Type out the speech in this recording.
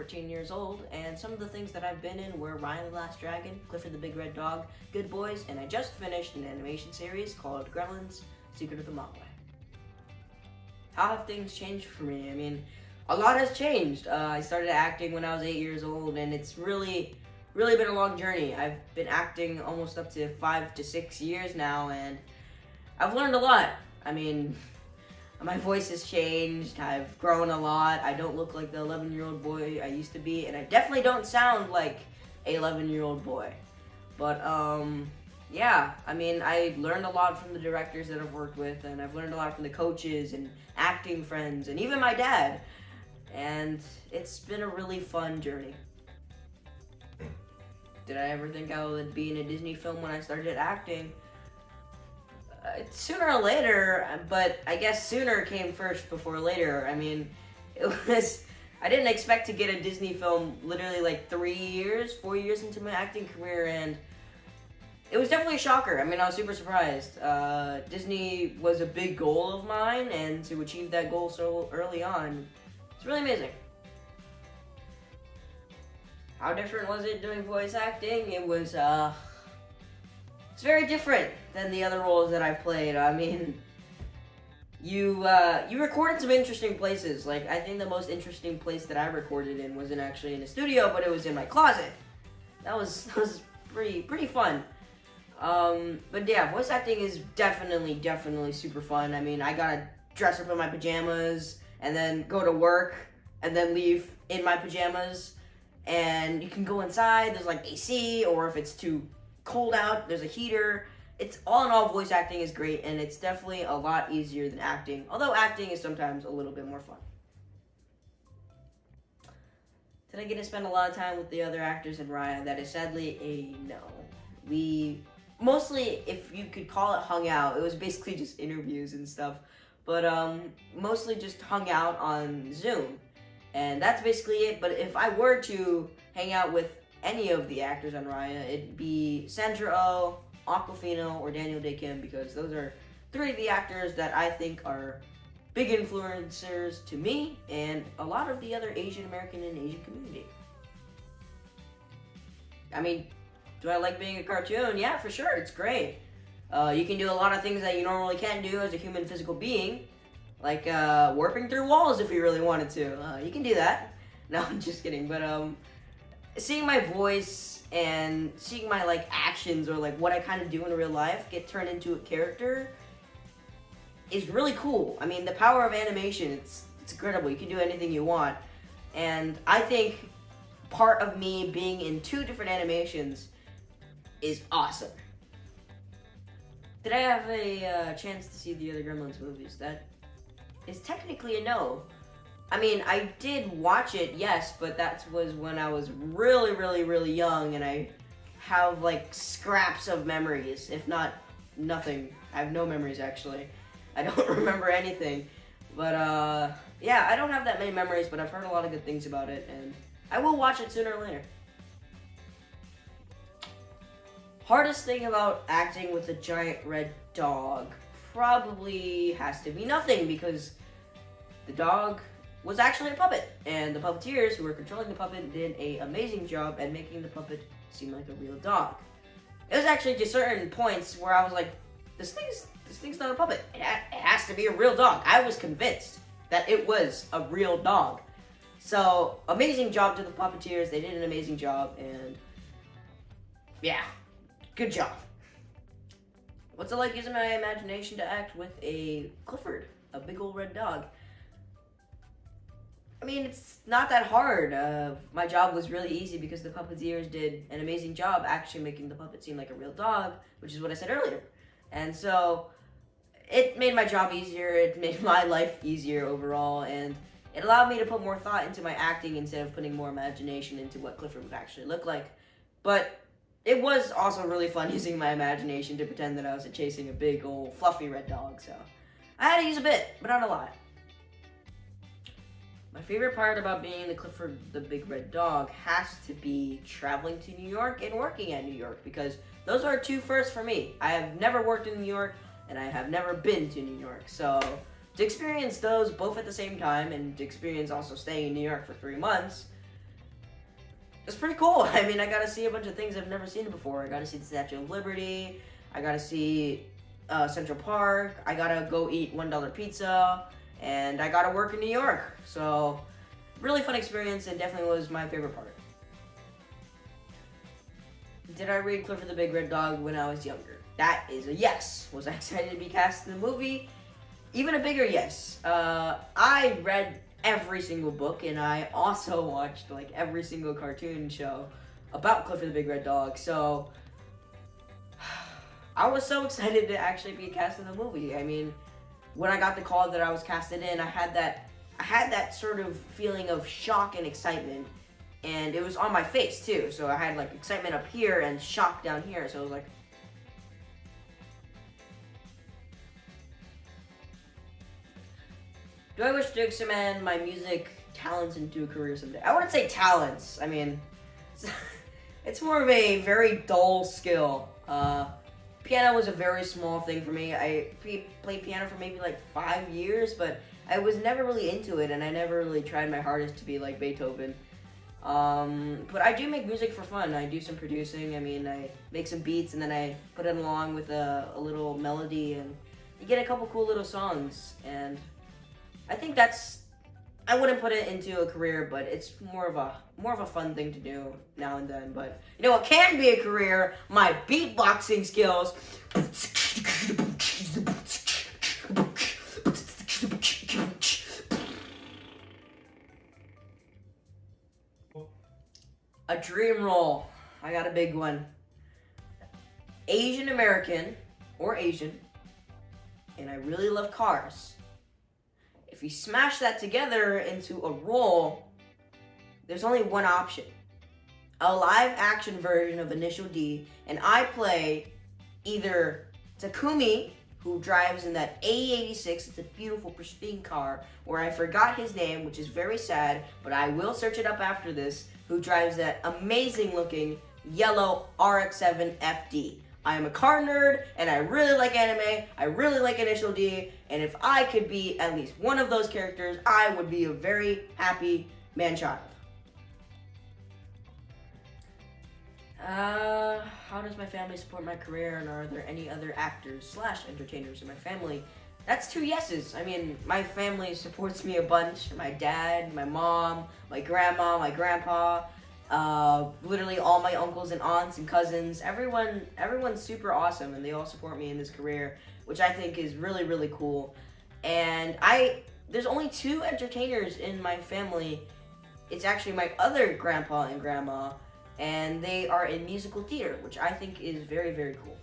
14 years old, and some of the things that I've been in were Raya the Last Dragon, Clifford the Big Red Dog, Good Boys, and I just finished an animation series called Gremlins, Secret of the Mogwai. How have things changed for me? I mean, a lot has changed. I started acting when I was 8 years old, and it's really been a long journey. I've been acting almost up to 5 to 6 years now, and I've learned a lot. I mean, my voice has changed, I've grown a lot, I don't look like the 11-year-old boy I used to be, and I definitely don't sound like a 11-year-old boy. But, yeah, I mean, I learned a lot from the directors that I've worked with, and I've learned a lot from the coaches and acting friends, and even my dad. And it's been a really fun journey. Did I ever think I would be in a Disney film when I started acting? Sooner or later, but I guess sooner came first before later. I mean, I didn't expect to get a Disney film literally like 4 years into my acting career, and it was definitely a shocker. I mean, I was super surprised. Disney was a big goal of mine, and to achieve that goal so early on, it's really amazing. How different was it doing voice acting? It was, it's very different than the other roles that I've played. I mean, you recorded some interesting places. Like, I think the most interesting place that I recorded in wasn't actually in a studio, but it was in my closet. That was pretty fun. But yeah, voice acting is definitely super fun. I mean, I gotta dress up in my pajamas and then go to work and then leave in my pajamas. And you can go inside, there's like AC, or if it's too cold out, there's a heater. It's all in all, voice acting is great, and it's definitely a lot easier than acting, although acting is sometimes a little bit more fun. Did I get to spend a lot of time with the other actors in Raya? That is sadly a no. We mostly, if you could call it hung out, it was basically just interviews and stuff, but mostly just hung out on Zoom, and that's basically it. But if I were to hang out with any of the actors on Raya, it'd be Sandra Oh, Aquafina, or Daniel Day Kim, because those are 3 of the actors that I think are big influencers to me and a lot of the other Asian American and Asian community. I mean, do I like being a cartoon? Yeah, for sure, it's great. You can do a lot of things that you normally can't do as a human physical being, like warping through walls if you really wanted to. You can do that. No, I'm just kidding, but seeing my voice and seeing my like actions or like what I kind of do in real life get turned into a character is really cool. I mean, the power of animation, it's incredible. You can do anything you want. And I think part of me being in 2 different animations is awesome. Did I have a chance to see the other Gremlins movies? That is technically a no. I mean, I did watch it, yes, but that was when I was really young, and I have, like, scraps of memories, if not nothing. I have no memories, actually. I don't remember anything. But, yeah, I don't have that many memories, but I've heard a lot of good things about it, and I will watch it sooner or later. Hardest thing about acting with a giant red dog probably has to be nothing, because the dog was actually a puppet, and the puppeteers who were controlling the puppet did an amazing job at making the puppet seem like a real dog. It was actually just certain points where I was like, this thing's not a puppet. It has to be a real dog. I was convinced that it was a real dog. So, amazing job to the puppeteers. They did an amazing job, and yeah, good job. What's it like using my imagination to act with a Clifford, a big old red dog? I mean, it's not that hard. My job was really easy because the puppeteers did an amazing job actually making the puppet seem like a real dog, which is what I said earlier. And so, it made my job easier, it made my life easier overall, and it allowed me to put more thought into my acting instead of putting more imagination into what Clifford would actually look like. But it was also really fun using my imagination to pretend that I was chasing a big old fluffy red dog, so I had to use a bit, but not a lot. My favorite part about being the Clifford the Big Red Dog has to be traveling to New York and working at New York, because those are 2 firsts for me. I have never worked in New York, and I have never been to New York. So to experience those both at the same time, and to experience also staying in New York for 3 months, it's pretty cool. I mean, I got to see a bunch of things I've never seen before. I got to see the Statue of Liberty. I got to see Central Park. I got to go eat $1 pizza. And I got to work in New York. So, really fun experience, and definitely was my favorite part. Did I read Clifford the Big Red Dog when I was younger? That is a yes. Was I excited to be cast in the movie? Even a bigger yes. I read every single book, and I also watched like every single cartoon show about Clifford the Big Red Dog. So I was so excited to actually be cast in the movie. I mean, when I got the call that I was casted in, I had that sort of feeling of shock and excitement, and it was on my face too. So I had like excitement up here and shock down here. So it was like, do I wish to expand my music talents into a career someday? I wouldn't say talents. I mean, it's more of a very dull skill. Piano was a very small thing for me. I played piano for maybe like 5 years, but I was never really into it, and I never really tried my hardest to be like Beethoven. But I do make music for fun. I do some producing. I mean, I make some beats, and then I put it along with a little melody, and you get a couple cool little songs. And I think I wouldn't put it into a career, but it's more of a fun thing to do now and then. But you know what can be a career? My beatboxing skills. A dream role. I got a big one. Asian American or Asian, and I really love cars. If you smash that together into a role, there's only one option. A live action version of Initial D, and I play either Takumi, who drives in that A86, it's a beautiful, pristine car, where I forgot his name, which is very sad, but I will search it up after this, who drives that amazing looking yellow RX-7 FD. I am a car nerd, and I really like anime, I really like Initial D, and if I could be at least one of those characters, I would be a very happy man-child. How does my family support my career, and are there any other actors / entertainers in my family? That's 2 yeses. I mean, my family supports me a bunch. My dad, my mom, my grandma, my grandpa, literally all my uncles and aunts and cousins. Everyone's super awesome, and they all support me in this career, which I think is really, really cool. And there's only 2 entertainers in my family. It's actually my other grandpa and grandma, and they are in musical theater, which I think is very, very cool.